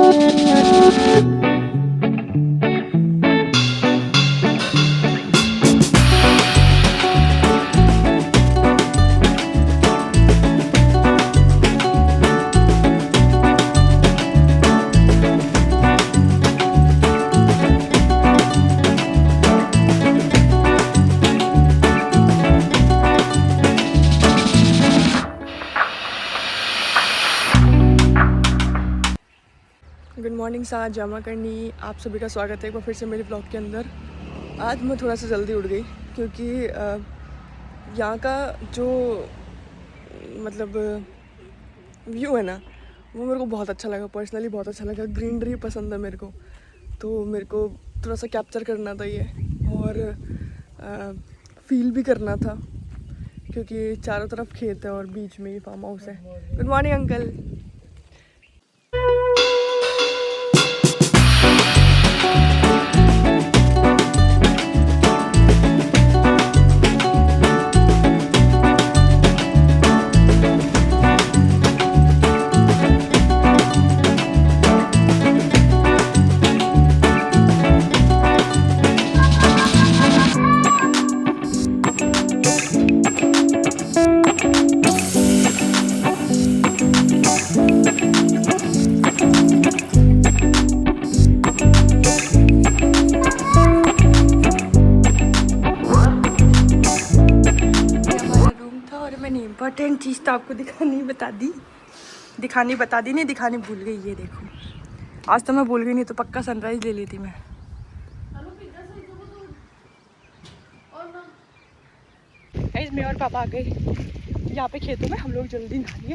Good morning साथ जामा करनी, आप सभी का स्वागत है एक बार फिर से मेरे ब्लॉग के अंदर। आज मैं थोड़ा सा जल्दी उठ गई क्योंकि यहाँ का जो मतलब व्यू है ना वो मेरे को बहुत अच्छा लगा, पर्सनली बहुत अच्छा लगा। ग्रीनरी पसंद है मेरे को, तो मेरे को थोड़ा सा कैप्चर करना था ये और फील भी करना था क्योंकि चारों तरफ खेत है और बीच में ही फार्म हाउस है। Good morning uncle. इम्पोर्टेंट चीज़ तो आपको दिखानी बता दी नहीं, दिखानी भूल गई। ये देखो, आज तो मैं भूल गई, नहीं तो पक्का सनराइज ले लेती मैं। मैं और पापा आ गए यहाँ पे खेतों में। हम लोग जल्दी नहा लिए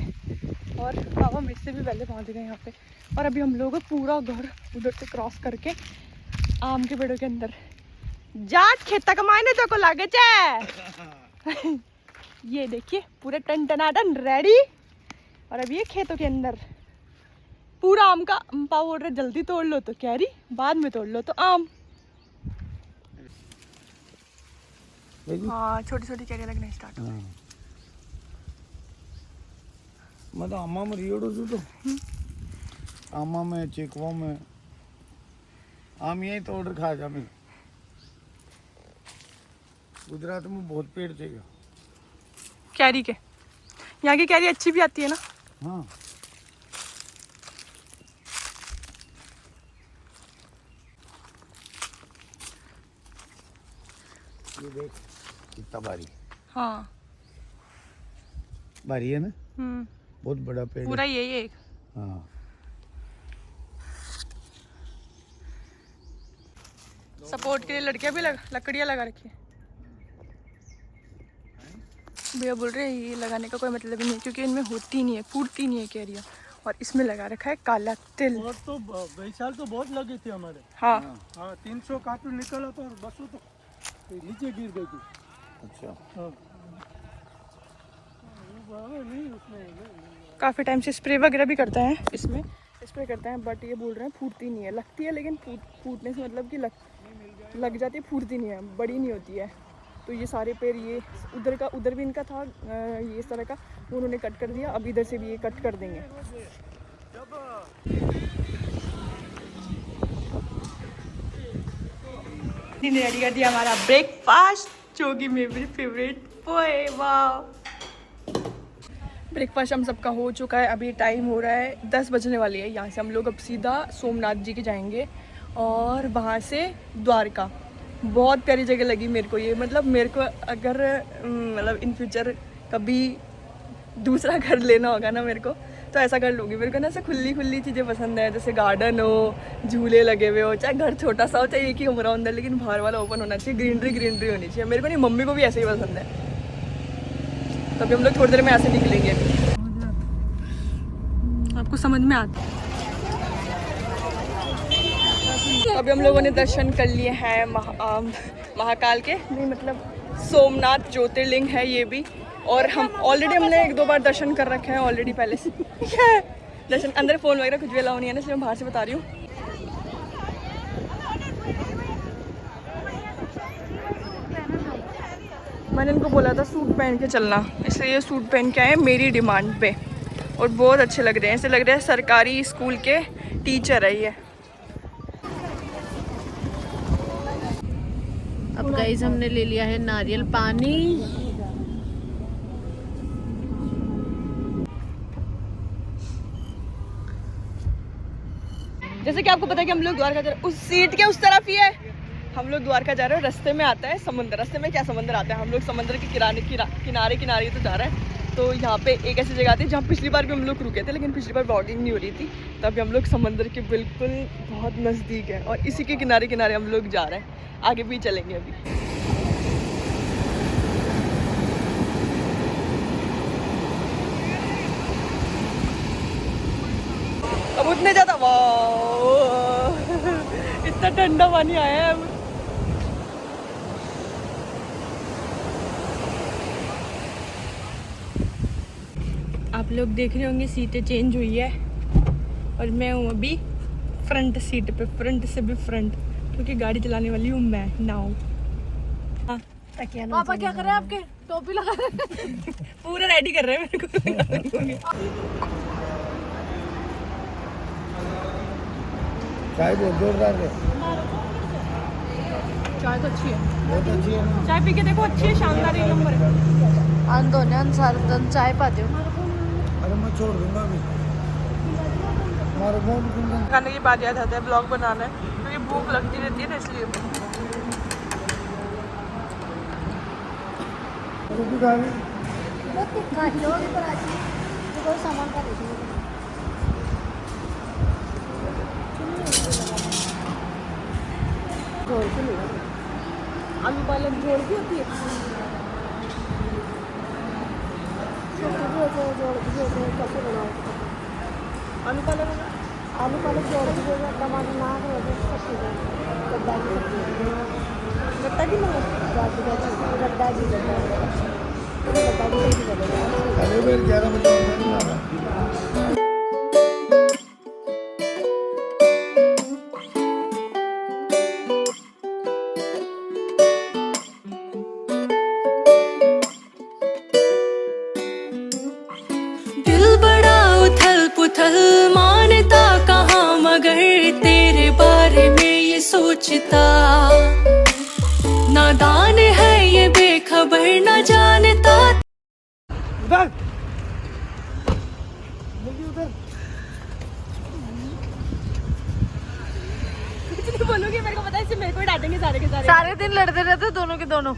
और पापा मेरे से भी पहले पहुँच गए यहाँ पे। और अभी हम लोग पूरा घर उधर से क्रॉस करके आम के पेड़ों के अंदर जाट खेता कमाने तो को लागे चे। ये देखिए पूरे टन रेडी। और अब ये खेतों के अंदर पूरा आम का पाव बोल रहे जल्दी तोड़ लो तो कैरी, बाद में तोड़ लो तो आम। हाँ, छोटी छोटी कैरी लगने स्टार्ट हो गई। मतलब आमा में रियोड़ो जो तो आमा में चेकवा में आम यही तोड़ खा जा। मैं गुजरात में बहुत पेड़ थे कैरी के, यहाँ की कैरी अच्छी भी आती है ना। हाँ, ये देख कितना भारी। हाँ भारी है ना, बहुत बड़ा पेड़ पूरा यही एक। हाँ, सपोर्ट के लिए लड़कियां भी लकड़ियां लगा रखी है। भैया बोल रहे हैं ये लगाने का कोई मतलब ही नहीं है क्योंकि इनमें होती नहीं है, फूटती नहीं है कैरियाँ। और इसमें लगा रखा है काला तिल। और तो गई साल तो बहुत लगे थे हमारे। हाँ हाँ, 300 कार्टून निकला था और बस वो तो नीचे गिर गई थी। अच्छा। हाँ, नहीं उसमें काफ़ी टाइम से स्प्रे वगैरह भी करते हैं, इसमें स्प्रे करते हैं, बट ये बोल रहे हैं फूटती नहीं है। लगती है लेकिन फूटने से मतलब कि लग जाती है, फूटती नहीं है, बड़ी नहीं होती है। तो ये सारे पेड़, ये उधर भी इनका था ये इस तरह का, उन्होंने कट कर दिया। अब इधर से भी ये कट कर देंगे। रेडी कर दिया हमारा ब्रेकफास्ट, जो कि मेरी फेवरेट पोहे। वाह, ब्रेकफास्ट हम सबका हो चुका है। अभी टाइम हो रहा है 10 बजने वाली है। यहाँ से हम लोग अब सीधा सोमनाथ जी के जाएंगे और वहाँ से द्वारका। बहुत प्यारी जगह लगी मेरे को ये। मतलब मेरे को अगर मतलब इन फ्यूचर कभी दूसरा घर लेना होगा ना मेरे को, तो ऐसा घर लूँगी। मेरे को ना ऐसे खुली चीज़ें पसंद है, जैसे गार्डन हो, झूले लगे हुए हो, चाहे घर छोटा सा हो, चाहे एक ही कमरा हो अंदर, लेकिन बाहर वाला ओपन होना चाहिए, ग्रीनरी होनी चाहिए। मेरे को नहीं, मम्मी को भी ऐसे ही पसंद है। तो अभी हम लोग थोड़ी देर में ऐसे निकलेंगे। आपको समझ में आता है? अभी हम लोगों ने दर्शन कर लिए हैं महाकाल के, नहीं मतलब सोमनाथ ज्योतिर्लिंग है ये भी। और हम ऑलरेडी हमने 1-2 बार दर्शन कर रखे हैं ऑलरेडी पहले से। दर्शन अंदर फ़ोन वगैरह कुछ भी अलाउ नहीं है ना, इसलिए मैं बाहर से बता रही हूँ। मैंने इनको बोला था सूट पहन के चलना, इसलिए ये सूट पहन के आए मेरी डिमांड पे। और बहुत अच्छे लग रहे हैं, ऐसे लग रहे हैं सरकारी स्कूल के टीचर है ये। अब गाइस हमने ले लिया है नारियल पानी। जैसे कि आपको पता है कि हम लोग द्वारका जा रहे हैं, उस सीट के उस तरफ ही है। हम लोग द्वारका जा रहे हैं, रास्ते में आता है समुद्र। रास्ते में क्या समुद्र आता है, हम लोग समुद्र के किनारे किनारे तो जा रहे हैं। तो यहाँ पे एक ऐसी जगह आती है जहाँ पिछली बार भी हम लोग रुके थे, लेकिन पिछली बार ब्लॉगिंग नहीं हो रही थी। तो अभी हम लोग समुद्र के बिल्कुल बहुत नज़दीक है और इसी के किनारे किनारे हम लोग जा रहे हैं। आगे भी चलेंगे अभी। अब उतने ज़्यादा वाह इतना ठंडा पानी आया है अब। आप लोग देख रहे होंगे सीटें चेंज हुई है और मैं हूँ अभी फ्रंट सीट पे, फ्रंट से भी फ्रंट, क्योंकि गाड़ी चलाने वाली हूँ मैं नाउ। हाँ, पापा क्या कर रहे हैं आपके? टोपी लगा रहे हैं। पूरा रेडी कर रहे हैं मेरे को। चाय बहुत जोरदार है, चाय तो अच्छी है, बहुत अच्छी है। चाय पी के देखो, अच्छी है, शानदार, एक नंबर है। आंदोलन अनुसार चाय पा दो। अरे मैं छोड़ दूंगा अभी, हमारे बहुत खाने की बात याद आता है, ब्लॉग बनाना है क्योंकि भूख लगती रहती है ना, इसलिए। आलू पालक झोल की होती है। आलू पालक टमाटर ना गट्टा की अरे फिर 11 बजे नहीं आ रहा। उथल मानता कहाँ मगर तेरे बारे में ये सोचता, नादान है ये बेखबर न जानता। उधर कुछ नहीं बोलूंगी, मेरे को पता है, इससे मेरे को ही डांटेंगे सारे के सारे। सारे दिन लड़ते रहते दोनों के दोनों।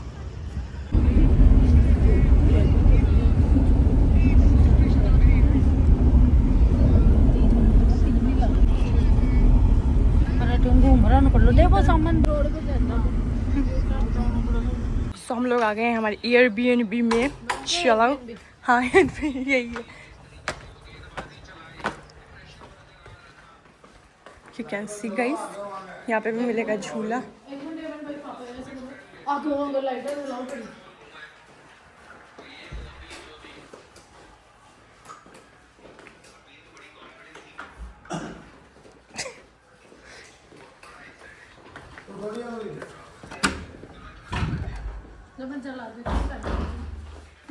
तो हम लोग आ गए हैं हमारे एयरबीएनबी में। चलो, हाँ यही है। यू कैन सी गाइस, यहाँ पे भी मिलेगा झूला।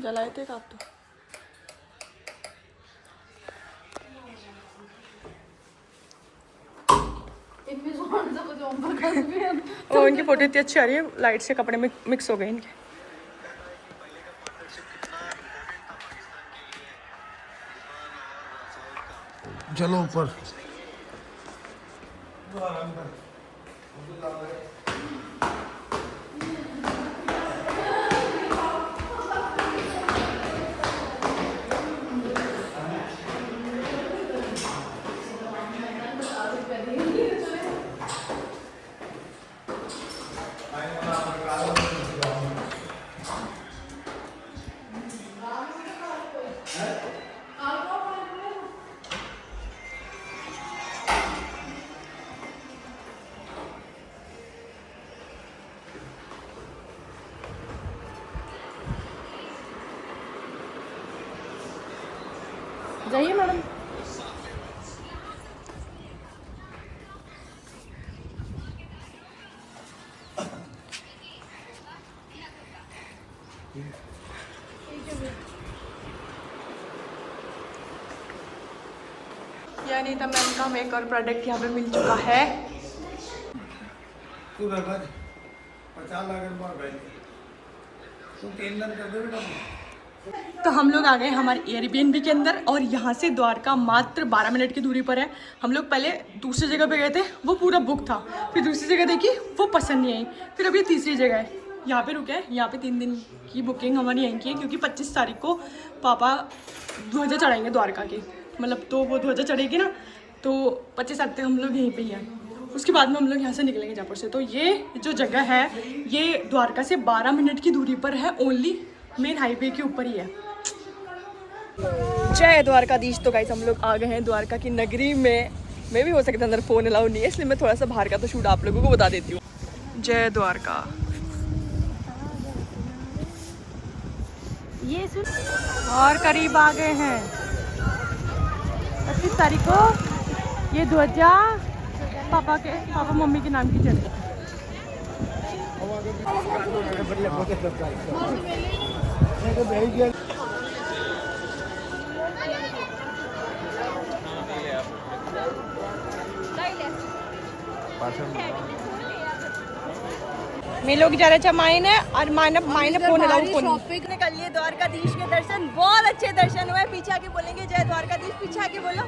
जलाए थे आप तो। ओ, इनकी फोटो इतनी अच्छी आ रही है, लाइट से कपड़े में मिक्स हो गए इनके। चलो ऊपर। जाइए मैडम। यहाँ अनीता मैम का हमें एक और प्रोडक्ट यहाँ पे मिल चुका है। तू रखा 50 लाख रुपये तू 3 दिन कर दे बेटा। तो हम लोग आ गए हमारे एयरबीएनबी के अंदर और यहाँ से द्वारका मात्र 12 मिनट की दूरी पर है। हम लोग पहले दूसरी जगह पे गए थे, वो पूरा बुक था। फिर दूसरी जगह देखी, वो पसंद नहीं आई। फिर अभी तीसरी जगह है, यहाँ पे रुके हैं। यहाँ पे 3 दिन की बुकिंग हमारी यहीं की है, क्योंकि 25 तारीख को पापा ध्वजा चढ़ाएंगे द्वारका की। मतलब तो वो ध्वजा चढ़ेगी ना, तो 25 तारीख तक हम लोग यहीं पर ही हैं। उसके बाद में हम लोग यहाँ से निकलेंगे जयपुर से। तो ये जो जगह है ये द्वारका से 12 मिनट की दूरी पर है, ओनली मेन हाईवे के ऊपर ही है। जय द्वारकाधीश। तो गाइस हम लोग आ गए हैं द्वारका की नगरी में। मैं भी हो सकता है अंदर फ़ोन अलाउ नहीं है, इसलिए मैं थोड़ा सा बाहर का तो शूट आप लोगों को बता देती हूँ। जय द्वारका। ये सुन और करीब आ गए हैं। 25 तारीख को ये ध्वजा पापा मम्मी के नाम की चढ़ेगी। मैं लोग जा रहे थे मायने और मायने फोन अलाउ को नहीं कर लिए। द्वारकाधीश के दर्शन बहुत अच्छे दर्शन हुए। पीछे आके बोलेंगे जय द्वारकाधीश। पीछे आके बोलो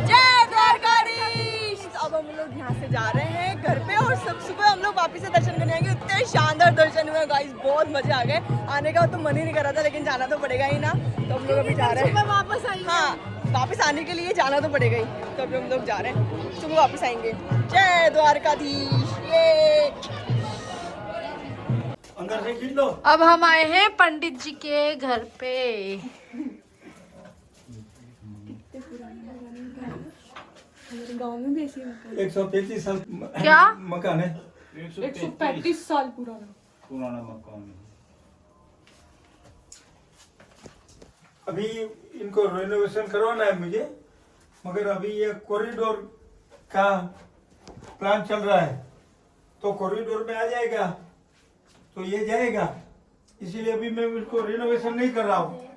जय द्वारकाधीश। अब हम लोग यहाँ से जा रहे हैं घर पे और सब सुबह हम लोग वापस से दर्शन करने आएंगे। इतने शानदार दर्शन हुए गाइस, बहुत मजे आ गए। आने का तो मन ही नहीं कर रहा था, लेकिन जाना तो पड़ेगा ही ना। तो हम लोग अभी जा रहे हैं वापस। हाँ, वापस आने के लिए जाना तो पड़ेगा ही। तो अभी हम लोग जा रहे हैं, सुबह वापस आएंगे। जय द्वारकाधीश। ये अंदर से खींच लो। अब हम आए हैं पंडित जी के घर पे। 133 साल क्या मकान है। 135 साल पुराना मकान है। अभी इनको रेनोवेशन करवाना है मुझे, मगर अभी ये कॉरिडोर का प्लान चल रहा है, तो कॉरिडोर में आ जाएगा तो ये जाएगा, इसीलिए अभी मैं इसको रेनोवेशन नहीं कर रहा हूँ।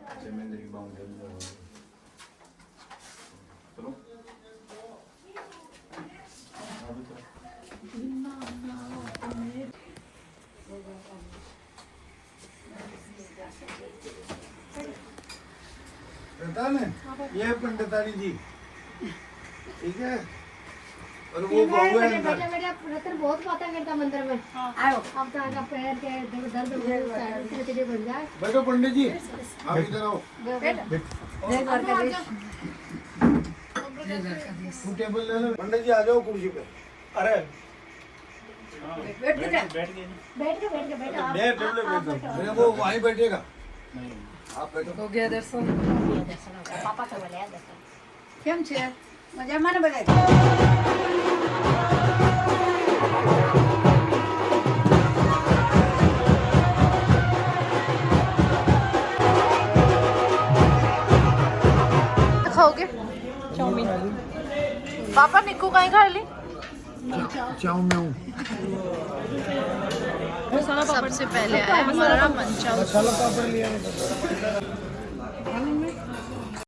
ये पंडितानी जी ठीक है, और वो बहू है अंदर। बहुत बातें करता मंदिर में। आओ अब तो आगे पैर के दर्द बन जाए। बैठो पंडित जी, आप इधर आओ। टेबल ले लो पंडित जी, आ जाओ कुर्सी पे। अरे बैठ के वो वहीं बैठेगा। आप बैठो। हो गया दर्शन। पापा तो बोले दर्शन केम छे मजाમાં ને બધાય। खाओगे चाउमीन। पापा निक्कू कहीं खा ली। चाउमीन सबसे पहले आया हमारा मंचाऊ। मसाला पापड़ लिया।